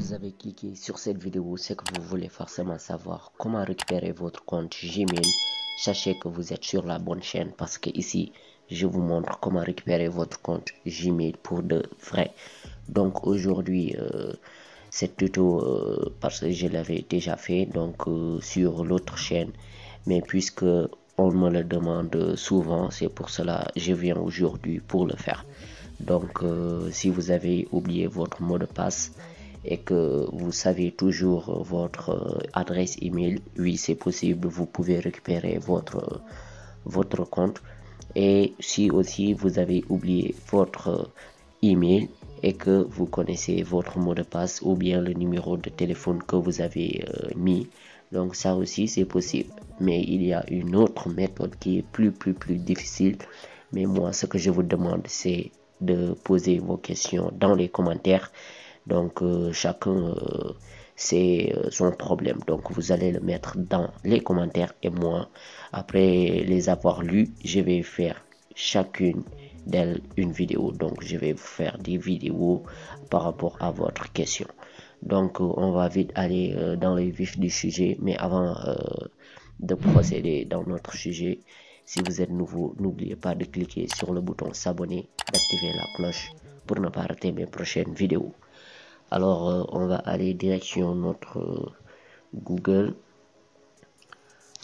vous avez cliqué sur cette vidéo, c'est que vous voulez forcément savoir comment récupérer votre compte Gmail. Sachez que vous êtes sur la bonne chaîne parce que ici, je vous montre comment récupérer votre compte Gmail pour de vrai. Donc aujourd'hui, cette tuto, parce que je l'avais déjà fait donc sur l'autre chaîne, mais puisque on me le demande souvent, c'est pour cela que je viens aujourd'hui pour le faire. Donc si vous avez oublié votre mot de passe et que vous savez toujours votre adresse email, oui, c'est possible, vous pouvez récupérer votre compte. Et si aussi vous avez oublié votre email et que vous connaissez votre mot de passe ou bien le numéro de téléphone que vous avez mis, donc ça aussi c'est possible. Mais il y a une autre méthode qui est plus difficile. Mais moi, ce que je vous demande, c'est de poser vos questions dans les commentaires. Donc chacun c'est son problème, donc vous allez le mettre dans les commentaires et moi, après les avoir lus, je vais faire chacune d'elles une vidéo. Donc je vais vous faire des vidéos par rapport à votre question. Donc on va vite aller dans le vif du sujet, mais avant de procéder dans notre sujet, si vous êtes nouveau, n'oubliez pas de cliquer sur le bouton s'abonner, d'activer la cloche pour ne pas rater mes prochaines vidéos. Alors on va aller direction notre Google.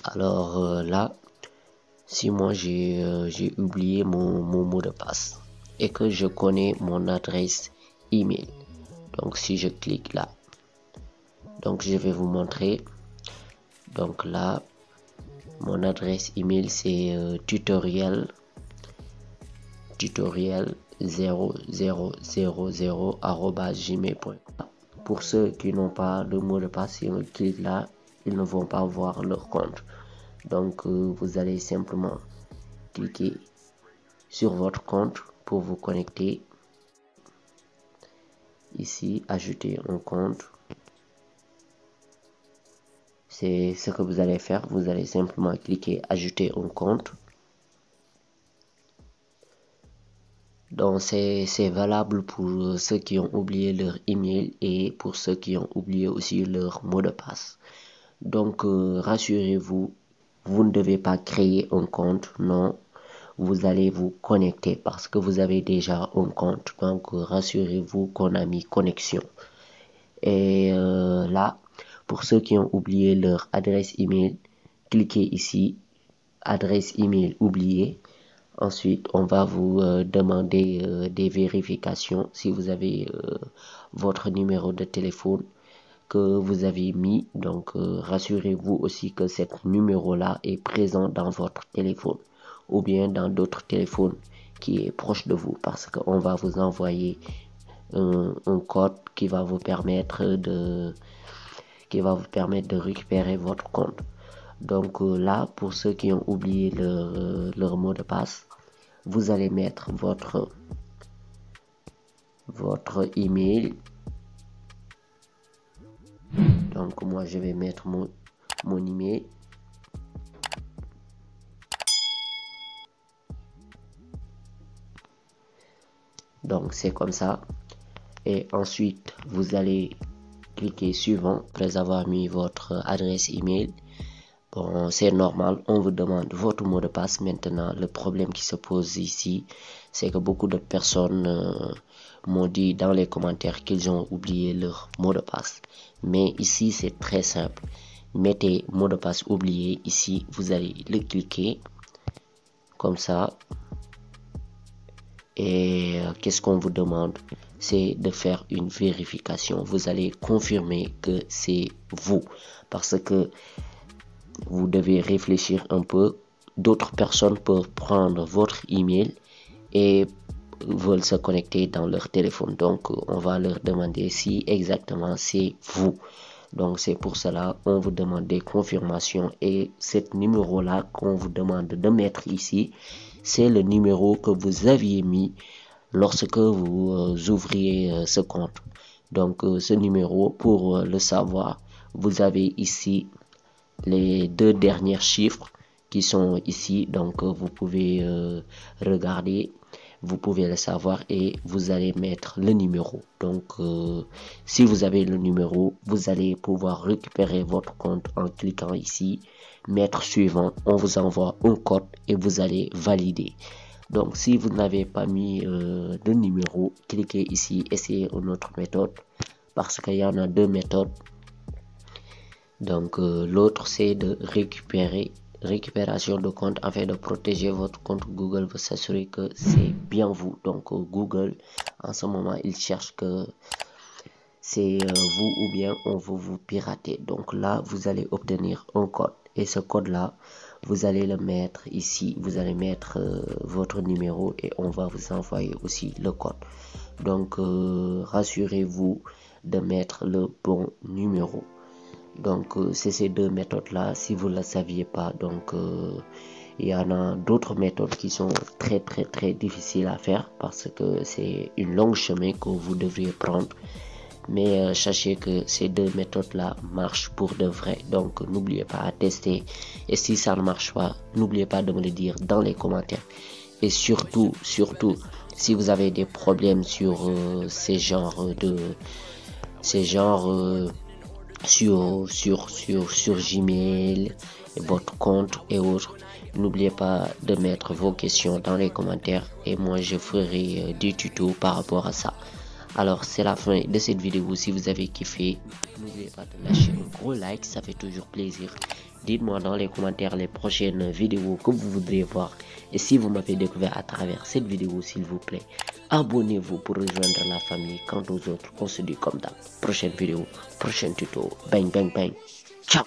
Alors là, si moi j'ai oublié mon mot de passe et que je connais mon adresse email, donc si je clique là, donc je vais vous montrer. Donc là, mon adresse email c'est tutoriel 0000@gmail.com. Pour ceux qui n'ont pas de mot de passe, si on clique là, ils ne vont pas voir leur compte. Donc vous allez simplement cliquer sur votre compte pour vous connecter. Ici, ajouter un compte. C'est ce que vous allez faire. Vous allez simplement cliquer ajouter un compte. Donc c'est valable pour ceux qui ont oublié leur email et pour ceux qui ont oublié aussi leur mot de passe. Donc rassurez-vous, vous ne devez pas créer un compte, non, vous allez vous connecter parce que vous avez déjà un compte. Donc rassurez-vous qu'on a mis connexion. Et là, pour ceux qui ont oublié leur adresse email, cliquez ici, adresse email oubliée. Ensuite, on va vous demander des vérifications si vous avez votre numéro de téléphone que vous avez mis. Donc, rassurez-vous aussi que ce numéro-là est présent dans votre téléphone ou bien dans d'autres téléphones qui est proche de vous parce qu'on va vous envoyer un code qui va vous permettre de récupérer votre compte. Donc là, pour ceux qui ont oublié leur mot de passe, vous allez mettre votre email. Donc moi, je vais mettre mon email. Donc c'est comme ça. Et ensuite, vous allez cliquer suivant après avoir mis votre adresse email. Bon, c'est normal, on vous demande votre mot de passe. Maintenant, le problème qui se pose ici, c'est que beaucoup de personnes m'ont dit dans les commentaires qu'ils ont oublié leur mot de passe. Mais ici, c'est très simple. Mettez mot de passe oublié. Ici, vous allez le cliquer comme ça. Et qu'est-ce qu'on vous demande? C'est de faire une vérification. Vous allez confirmer que c'est vous parce que vous devez réfléchir un peu. D'autres personnes peuvent prendre votre email et veulent se connecter dans leur téléphone. Donc, on va leur demander si exactement c'est vous. Donc, c'est pour cela qu'on vous demande des confirmations. Et ce numéro-là qu'on vous demande de mettre ici, c'est le numéro que vous aviez mis lorsque vous ouvriez ce compte. Donc, ce numéro, pour le savoir, vous avez ici les deux derniers chiffres qui sont ici. Donc, vous pouvez regarder. vous pouvez le savoir et vous allez mettre le numéro. Donc si vous avez le numéro, vous allez pouvoir récupérer votre compte en cliquant ici, mettre suivant, on vous envoie un code et vous allez valider. Donc si vous n'avez pas mis de numéro, cliquez ici, essayez une autre méthode parce qu'il y en a deux méthodes. Donc l'autre c'est de récupération de compte afin de protéger votre compte. Google veut s'assurer que c'est bien vous. Donc Google en ce moment il cherche que c'est vous ou bien on veut vous pirater. Donc là vous allez obtenir un code et ce code là vous allez le mettre ici, vous allez mettre votre numéro et on va vous envoyer aussi le code. Donc rassurez-vous de mettre le bon numéro. Donc c'est ces deux méthodes là si vous ne le saviez pas. Donc il y en a d'autres méthodes qui sont très difficiles à faire parce que c'est une longue chemin que vous devriez prendre, mais sachez que ces deux méthodes là marchent pour de vrai. Donc n'oubliez pas à tester et si ça ne marche pas, n'oubliez pas de me le dire dans les commentaires. Et surtout si vous avez des problèmes sur ces genres sur Gmail, votre compte et autres, n'oubliez pas de mettre vos questions dans les commentaires et moi je ferai des tutos par rapport à ça. Alors c'est la fin de cette vidéo. Si vous avez kiffé, n'oubliez pas de lâcher un gros like, ça fait toujours plaisir. Dites-moi dans les commentaires les prochaines vidéos que vous voudriez voir. Et si vous m'avez découvert à travers cette vidéo, s'il vous plaît, abonnez-vous pour rejoindre la famille. Quant aux autres, on se dit comme d'hab. Prochaine vidéo, prochain tuto. Bang bang bang. Ciao.